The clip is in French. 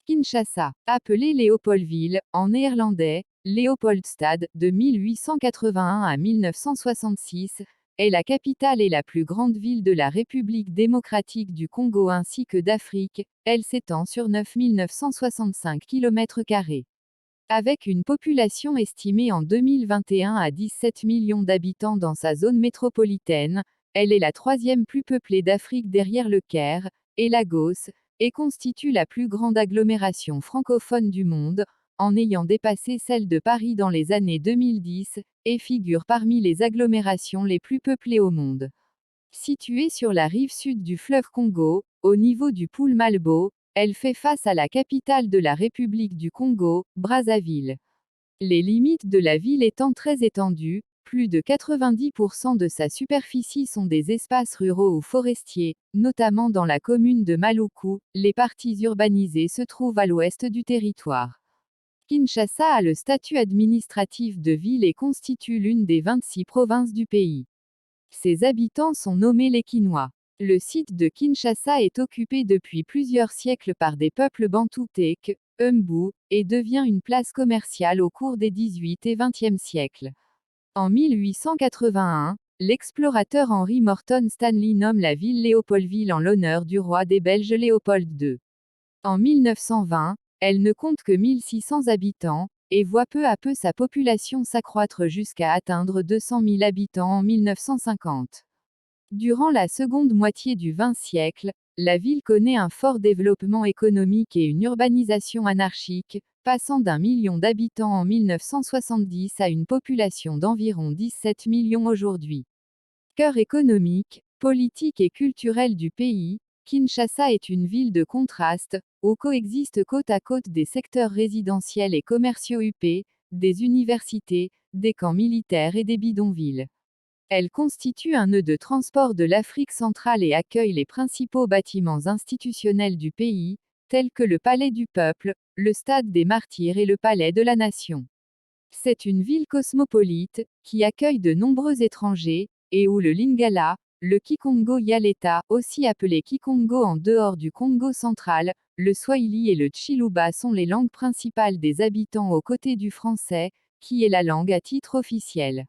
Kinshasa, appelée Léopoldville, en néerlandais, Leopoldstad, de 1881 à 1966, est la capitale et la plus grande ville de la République démocratique du Congo ainsi que d'Afrique. Elle s'étend sur 9 965 km². Avec une population estimée en 2021 à 17 millions d'habitants dans sa zone métropolitaine, elle est la troisième plus peuplée d'Afrique derrière le Caire et Lagos, et constitue la plus grande agglomération francophone du monde, en ayant dépassé celle de Paris dans les années 2010, et figure parmi les agglomérations les plus peuplées au monde. Située sur la rive sud du fleuve Congo, au niveau du Poul Malbo, elle fait face à la capitale de la République du Congo, Brazzaville. Les limites de la ville étant très étendues, plus de 90% de sa superficie sont des espaces ruraux ou forestiers, notamment dans la commune de Maluku. Les parties urbanisées se trouvent à l'ouest du territoire. Kinshasa a le statut administratif de ville et constitue l'une des 26 provinces du pays. Ses habitants sont nommés les Kinois. Le site de Kinshasa est occupé depuis plusieurs siècles par des peuples bantous Tek, Mbu, et devient une place commerciale au cours des 18 et 20e siècles. En 1881, l'explorateur Henry Morton Stanley nomme la ville Léopoldville en l'honneur du roi des Belges Léopold II. En 1920, elle ne compte que 1600 habitants, et voit peu à peu sa population s'accroître jusqu'à atteindre 200 000 habitants en 1950. Durant la seconde moitié du XX siècle, la ville connaît un fort développement économique et une urbanisation anarchique, passant d'1 million d'habitants en 1970 à une population d'environ 17 millions aujourd'hui. Cœur économique, politique et culturel du pays, Kinshasa est une ville de contraste, où coexistent côte à côte des secteurs résidentiels et commerciaux huppés, des universités, des camps militaires et des bidonvilles. Elle constitue un nœud de transport de l'Afrique centrale et accueille les principaux bâtiments institutionnels du pays, tels que le Palais du Peuple, le Stade des Martyrs et le Palais de la Nation. C'est une ville cosmopolite, qui accueille de nombreux étrangers, et où le Lingala, le Kikongo Yaleta, aussi appelé Kikongo en dehors du Congo central, le Swahili et le Tshiluba sont les langues principales des habitants aux côtés du français, qui est la langue à titre officiel.